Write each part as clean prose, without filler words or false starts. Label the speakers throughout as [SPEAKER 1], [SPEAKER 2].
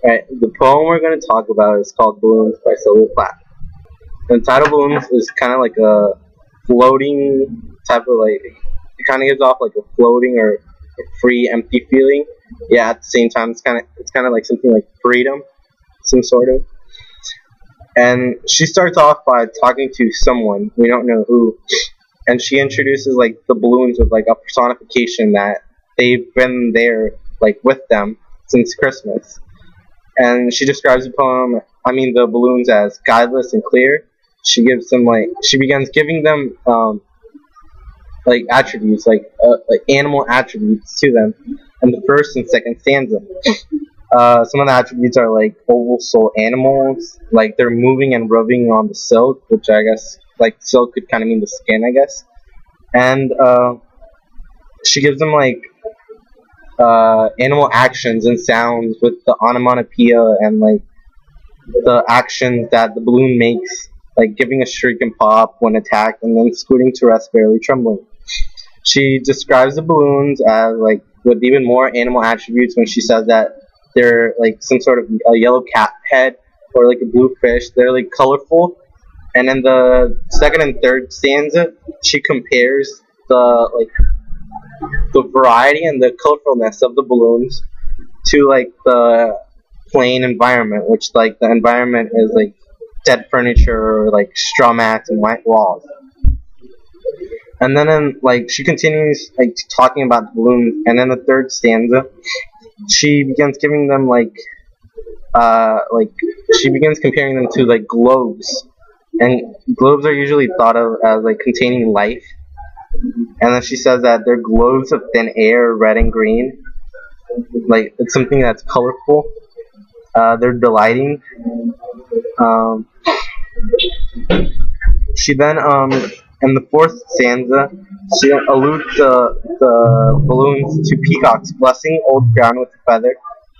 [SPEAKER 1] Right, the poem we're going to talk about is called Balloons by Sylvia Plath. The title Balloons is kind of like a floating type of like, it kind of gives off like a floating or a free, empty feeling. Yeah, at the same time, it's kind of like something like freedom, some sort of. And she starts off by talking to someone, we don't know who, and she introduces like the balloons with like a personification that they've been there like with them since Christmas. And she describes the balloons as guideless and clear. She begins giving them like attributes, like animal attributes to them in the first and second stanza. Some of the attributes are like oval soul animals, like they're moving and rubbing on the silk, which I guess like silk could kind of mean the skin, I guess. And she gives them like animal actions and sounds with the onomatopoeia and like the actions that the balloon makes, like giving a shriek and pop when attacked, and then scooting to rest, barely trembling. She describes the balloons as like with even more animal attributes when she says that they're like some sort of a yellow cat head or like a blue fish. They're like colorful. And in the second and third stanza, she compares the variety and the colorfulness of the balloons to like the plain environment, which like the environment is like dead furniture or like straw mats and white walls. And then like she continues like talking about the balloon, and in the third stanza she begins giving them like she begins comparing them to like globes, and globes are usually thought of as like containing life. And then she says that they're globes of thin air, red and green, like it's something that's colorful. They're delighting. She then in the fourth stanza, she alludes the balloons to peacocks blessing old ground with a feather,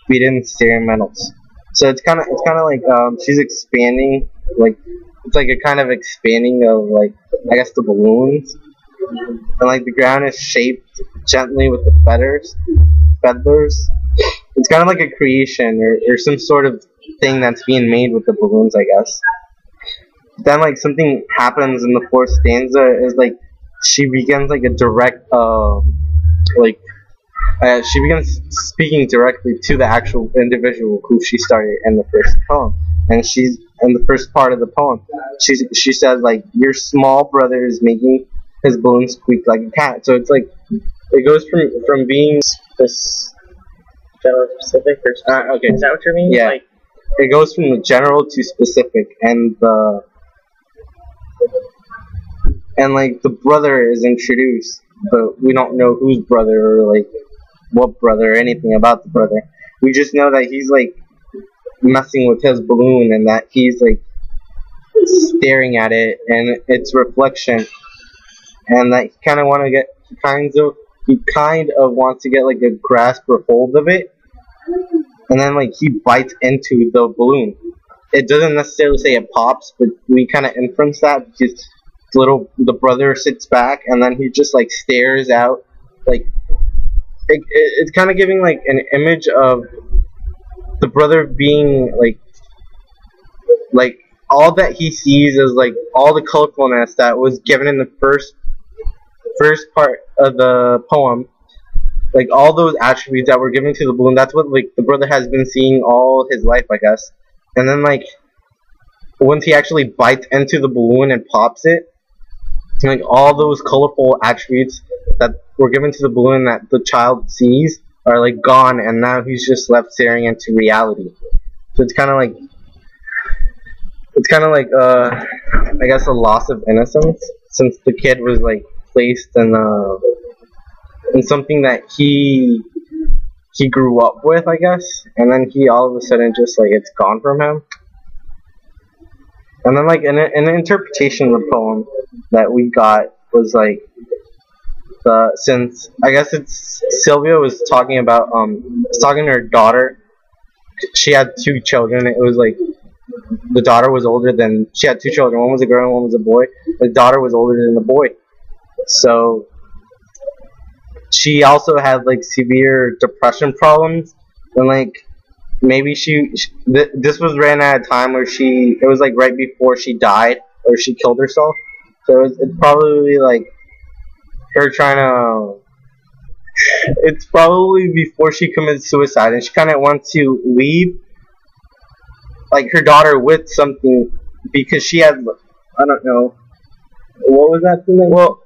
[SPEAKER 1] beaten in stereo metals. So it's kind of like she's expanding, like it's like a kind of expanding of like I guess the balloons, and like the ground is shaped gently with the feathers. It's kind of like a creation or some sort of thing that's being made with the balloons, I guess. Then like something happens in the fourth stanza is like she begins like a direct she begins speaking directly to the actual individual who she started in the first poem. And she's in the first part of the poem, she says like, your small brother is making his balloon squeak like a cat. So it's like it goes from being this
[SPEAKER 2] General to specific, or
[SPEAKER 1] okay,
[SPEAKER 2] is that what you mean?
[SPEAKER 1] yeah,
[SPEAKER 2] Like,
[SPEAKER 1] it goes from the general to specific, and like the brother is introduced, but we don't know whose brother or like what brother or anything about the brother. We just know that he's like messing with his balloon, and that he's like staring at it and its reflection, and that he kind of wants to get like a grasp or hold of it, and then like he bites into the balloon. It doesn't necessarily say it pops, but we kind of inference that because the brother sits back and then he just like stares out, like it's kind of giving like an image of the brother being like all that he sees is like all the colorfulness that was given in the first part of the poem, like all those attributes that were given to the balloon. That's what like the brother has been seeing all his life, I guess. And then like once he actually bites into the balloon and pops it, like all those colorful attributes that were given to the balloon that the child sees are like gone, and now he's just left staring into reality. So it's kind of like I guess a loss of innocence, since the kid was like placed in something that he grew up with, I guess, and then he all of a sudden just like it's gone from him. And then like an interpretation of the poem that we got was like since I guess it's Sylvia was talking about talking to her daughter. She had 2 children. It was like the daughter was older than, she had 2 children. One was a girl and one was a boy. The daughter was older than the boy. So she also had like severe depression problems, and like maybe this was ran at a time where it was like right before she died or she killed herself, so it's probably like her trying to. It's probably before she committed suicide, and she kind of wants to leave like her daughter with something because she had, I don't know, what was that thing?
[SPEAKER 2] Well,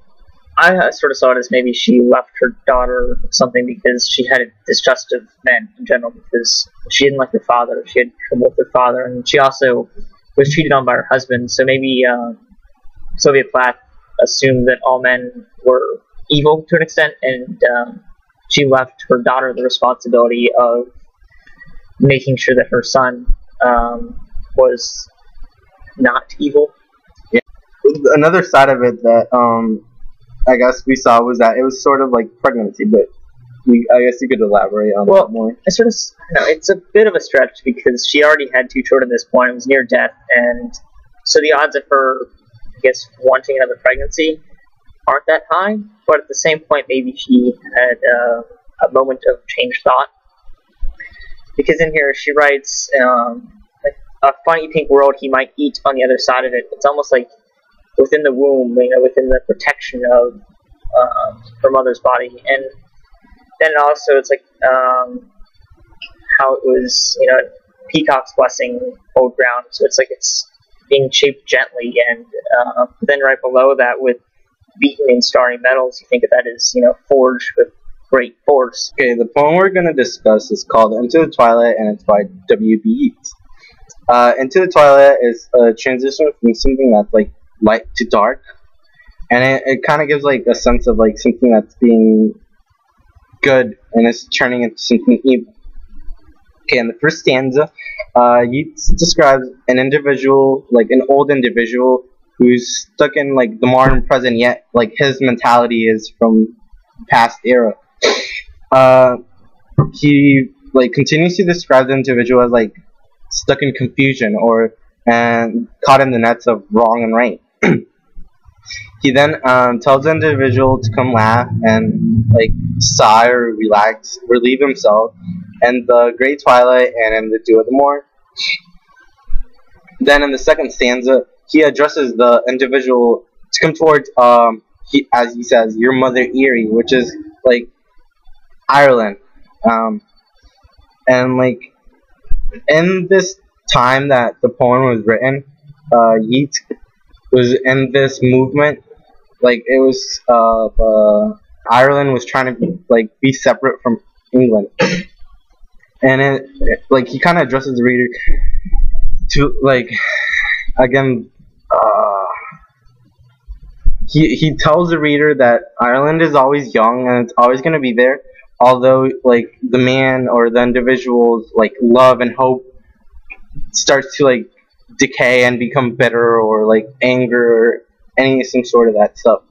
[SPEAKER 2] I sort of saw it as maybe she left her daughter something because she had a distrust of men in general because she didn't like her father. She had trouble with her father, and she also was cheated on by her husband. So maybe Sylvia Plath assumed that all men were evil to an extent, and she left her daughter the responsibility of making sure that her son was not evil.
[SPEAKER 1] Yeah. Another side of it that I guess we saw was that it was sort of like pregnancy, but I guess you could elaborate on that more.
[SPEAKER 2] It's a bit of a stretch because she already had 2 children at this point. It was near death, and so the odds of her, I guess, wanting another pregnancy aren't that high. But at the same point, maybe she had a moment of changed thought. Because in here she writes, like, a funny pink world he might eat on the other side of it. It's almost like within the womb, within the protection of her mother's body. And then also it's like how it was, peacock's blessing old ground. So it's like it's being shaped gently. And then right below that with beaten in starry metals, you think of that as, forged with great force.
[SPEAKER 1] Okay, the poem we're going to discuss is called Into the Twilight, and it's by W.B. Yeats. Into the Twilight is a transition from something that's like light to dark, and it kind of gives like a sense of like something that's being good and it's turning into something evil. Okay, in the first stanza, Yeats describes an individual, like an old individual who's stuck in like the modern present, yet like his mentality is from past era. He like continues to describe the individual as like stuck in confusion and caught in the nets of wrong and right. He then tells the individual to come laugh and like sigh or relax, relieve himself in the great twilight and in the dew of the morn. Then in the second stanza, he addresses the individual to come towards, as he says, your mother Erie, which is like Ireland. And like in this time that the poem was written, Yeats was in this movement. Like it was Ireland was trying to be separate from England, and it like he kind of addresses the reader to like again. He tells the reader that Ireland is always young and it's always going to be there, although like the man or the individual's like love and hope starts to like decay and become bitter or like anger or some sort of that stuff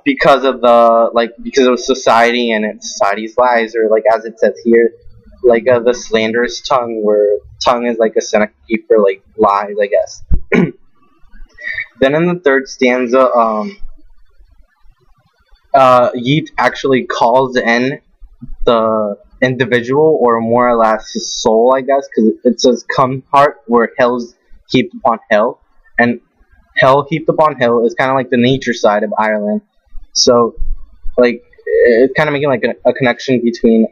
[SPEAKER 1] because of society and society's lies, or like as it says here, like the slanderous tongue, where tongue is like a Seneca for like lies, I guess. Then in the third stanza, Yeats actually calls in the individual, or more or less his soul, I guess, because it says come heart where hell's heaped upon hell, and hell heaped upon hell is kind of like the nature side of Ireland. So like it's kind of making like a connection between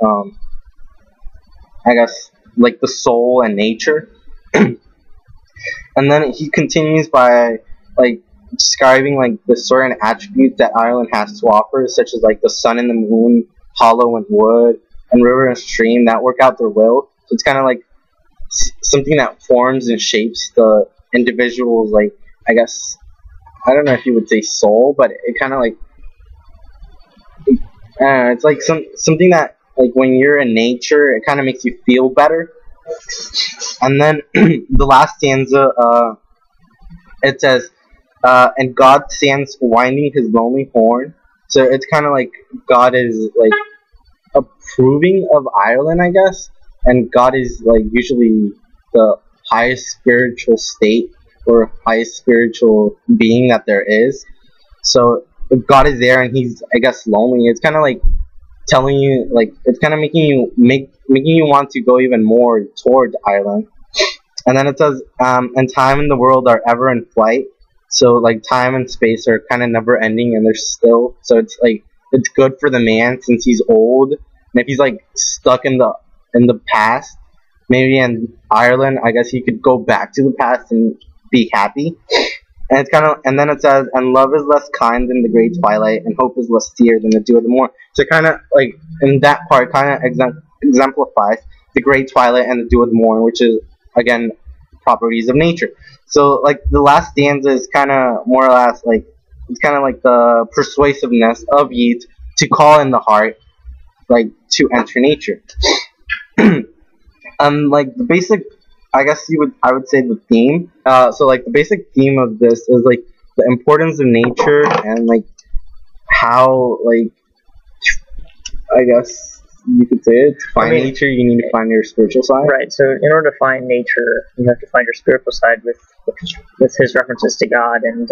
[SPEAKER 1] I guess like the soul and nature. And then he continues by like describing like the certain attributes that Ireland has to offer, such as like the sun and the moon, hollow and wood, and river and stream that work out their will. So it's kind of like something that forms and shapes the individual's, like, I guess, I don't know if you would say soul, but it kind of like, it's like something that like when you're in nature, it kind of makes you feel better. And then the last stanza, it says, and God stands winding his lonely horn. So it's kind of like God is like approving of Ireland, I guess, and God is like usually the highest spiritual state or highest spiritual being that there is. So if God is there and he's, I guess, lonely, it's kind of like telling you, like, it's kind of making you want to go even more towards Ireland. And then it says, and time and the world are ever in flight. So like time and space are kind of never ending, and they're still. So it's like it's good for the man since he's old, and if he's like stuck in the past, maybe in Ireland, I guess he could go back to the past and be happy. And it's kind of, and then it says, and love is less kind than the great twilight, and hope is less dear than the dew of the morn. So kind of like in that part, kind of exemplifies the great twilight and the dew of the morn, which is again properties of nature. So like the last stanza is kind of more or less like it's kind of like the persuasiveness of Yeats to call in the heart, like to enter nature. Like the basic, I guess I would say the theme. So like the basic theme of this is like the importance of nature and like how, like, I guess you could say it. To find nature, you need to find your spiritual side.
[SPEAKER 2] Right. So in order to find nature, you have to find your spiritual side with his references to God, and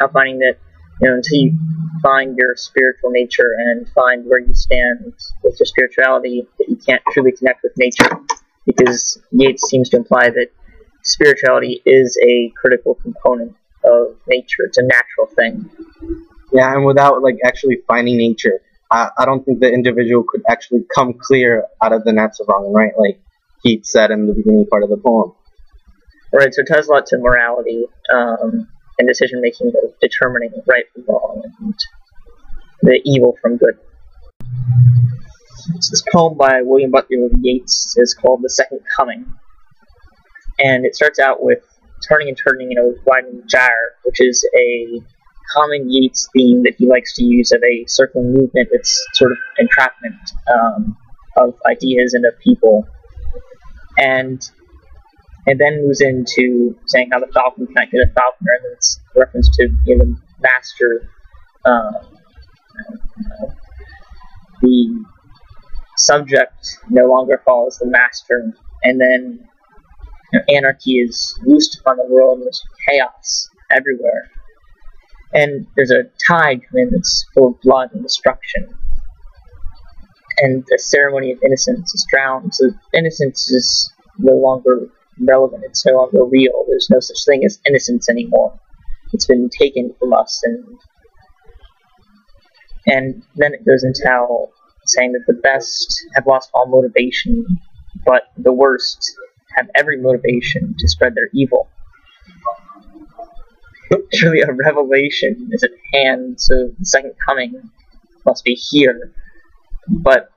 [SPEAKER 2] how finding that, until you find your spiritual nature and find where you stand with your spirituality, that you can't truly connect with nature, because Yeats seems to imply that spirituality is a critical component of nature. It's a natural thing.
[SPEAKER 1] Yeah, and without like actually finding nature, I don't think the individual could actually come clear out of the nets of wrong and right, like Yeats said in the beginning part of the poem.
[SPEAKER 2] Right, so it ties a lot to morality and decision-making of determining right from wrong and the evil from good. So this poem by William Butler Yeats is called The Second Coming, and it starts out with turning and turning in a widening gyre, which is a common Yeats theme that he likes to use of a circling movement. It's sort of entrapment of ideas and of people, and then moves into saying how the falcon cannot get a falconer, and it's a reference to the master, the subject no longer follows the master, and then anarchy is loosed upon the world, and there's chaos everywhere. And there's a tide coming in that's full of blood and destruction. And the ceremony of innocence is drowned. So innocence is no longer relevant. It's no longer real. There's no such thing as innocence anymore. It's been taken from us. And then it goes into how saying that the best have lost all motivation, but the worst have every motivation to spread their evil. Surely a revelation is at hand, so the second coming must be here. But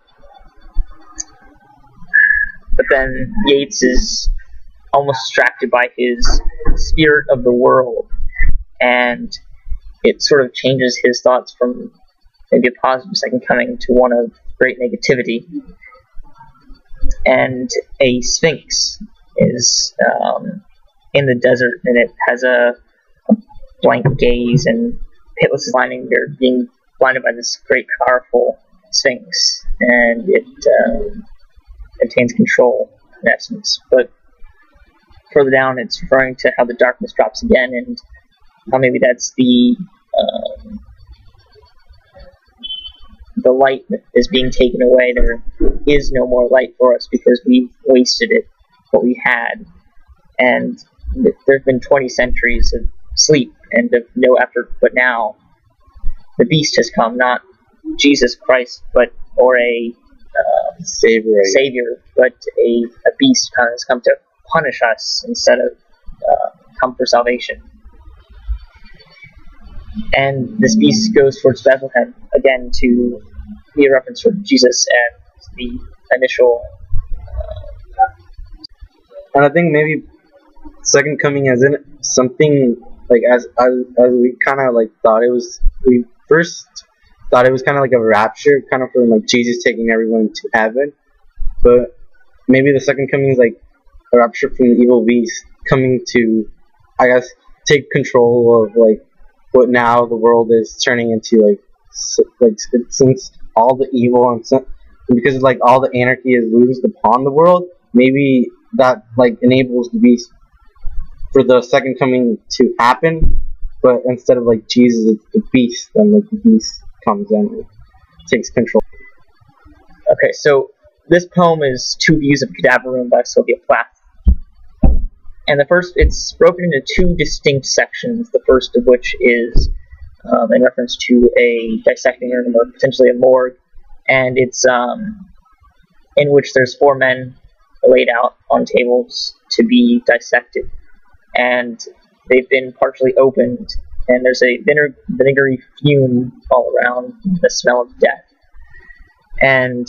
[SPEAKER 2] then Yeats is almost distracted by his spirit of the world, and it sort of changes his thoughts from maybe a positive second coming to one of great negativity. And a sphinx is in the desert, and it has a blank gaze, and pitless is blinding. They're being blinded by this great, powerful sphinx, and it obtains control in essence. But further down, it's referring to how the darkness drops again, and how maybe that's the light is being taken away. There is no more light for us because we've wasted it, what we had. And there's been 20 centuries of sleep and of no effort, but now the beast has come, not Jesus Christ, or a savior, but a beast has come to punish us instead of come for salvation. And this beast goes towards Bethlehem again to be a reference for Jesus and the initial.
[SPEAKER 1] And I think maybe second coming as in something like as we kind of like thought it was. We first thought it was kind of like a rapture, kind of from like Jesus taking everyone to heaven. But maybe the second coming is like a rapture from the evil beast coming to, I guess, take control of like what now the world is turning into, like since all the evil and because like all the anarchy is loosed upon the world, maybe that like enables the beast for the second coming to happen. But instead of like Jesus, it's the beast, and like the beast comes in and takes control.
[SPEAKER 2] Okay, so this poem is Two Views of Cadaver Room by Sylvia Plath. And it's broken into two distinct sections, the first of which is in reference to a dissecting room or potentially a morgue, and it's in which there's four men laid out on tables to be dissected. And they've been partially opened, and there's a vinegary fume all around, the smell of death. And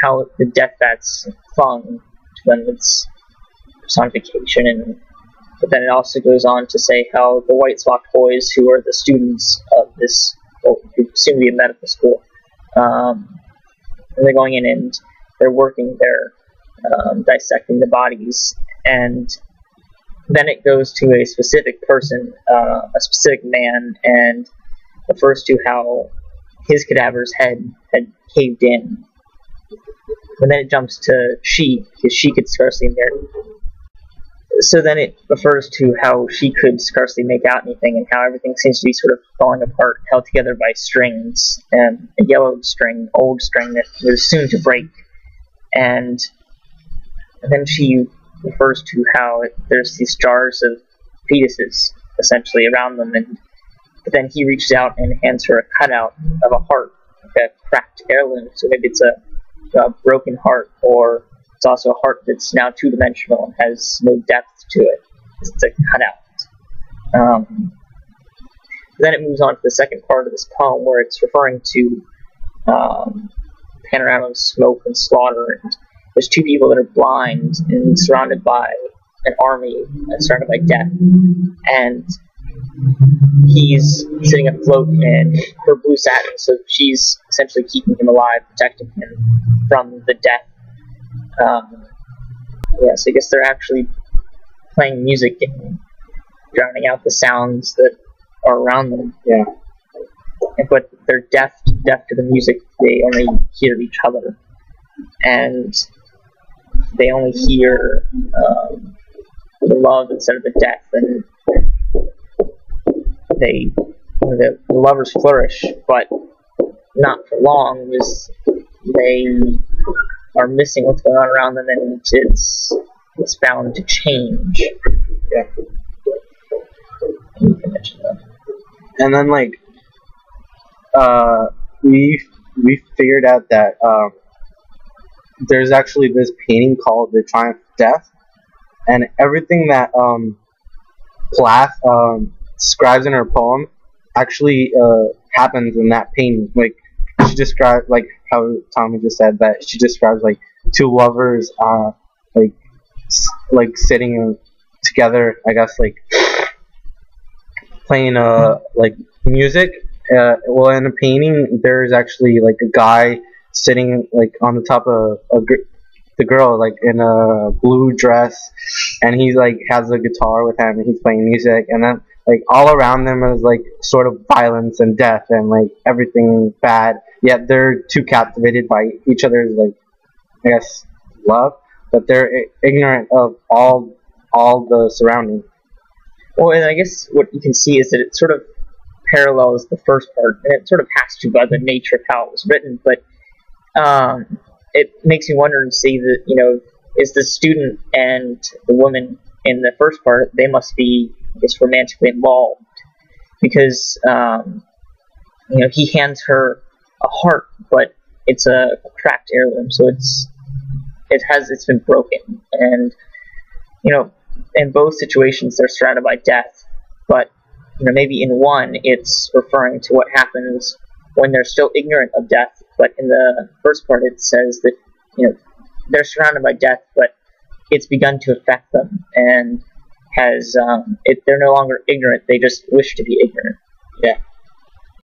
[SPEAKER 2] how the death bats clung to them, its personification, but then it also goes on to say how the white smocked boys, who are the students of this, well, soon to be a medical school, they're going in and they're working there, dissecting the bodies, and then it goes to a specific person, a specific man, and refers to how his cadaver's head had caved in. And then it jumps to she, because she could scarcely bear. So then it refers to how she could scarcely make out anything, and how everything seems to be sort of falling apart, held together by strings, and a yellowed string, old string that was soon to break. And then she refers to how there's these jars of fetuses, essentially, around them, but then he reaches out and hands her a cutout of a heart, like a cracked heirloom, so maybe it's a broken heart, or it's also a heart that's now two-dimensional and has no depth to it. It's a cutout. Then it moves on to the second part of this poem, where it's referring to panorama of smoke and slaughter, and there's two people that are blind and surrounded by an army and surrounded by death, and he's sitting afloat in her blue satin, so she's essentially keeping him alive, protecting him from the death. So I guess they're actually playing music and drowning out the sounds that are around them.
[SPEAKER 1] Yeah.
[SPEAKER 2] But they're deaf to the music. They only hear each other, and they only hear the love instead of the death. And the lovers flourish, but not for long, because they are missing what's going on around them, and it's bound to change.
[SPEAKER 1] Yeah.
[SPEAKER 2] You can mention that.
[SPEAKER 1] And then we figured out that there's actually this painting called The Triumph of Death, and everything that Plath describes in her poem actually happens in that painting. Like, she described, like how Tommy just said, that she describes like two lovers like sitting together, I guess, like playing like music. Well, in a painting, there's actually like a guy sitting like on the top of the girl, like in a blue dress, and he's like has a guitar with him and he's playing music, and then like all around them is like sort of violence and death and like everything bad, yet they're too captivated by each other's, like, I guess, love, but they're ignorant of all the surroundings.
[SPEAKER 2] Well, and I guess what you can see is that it sort of parallels the first part, and it sort of has to by the nature of how it was written, but it makes me wonder and see that, you know, is the student and the woman in the first part, they must be, I guess, romantically involved, because you know, he hands her a heart, but it's a cracked heirloom, so it's been broken, and you know, in both situations they're surrounded by death, but you know, maybe in one it's referring to what happens when they're still ignorant of death, but in the first part it says that, you know, they're surrounded by death, but it's begun to affect them, and has they're no longer ignorant, they just wish to be ignorant.
[SPEAKER 1] Yeah.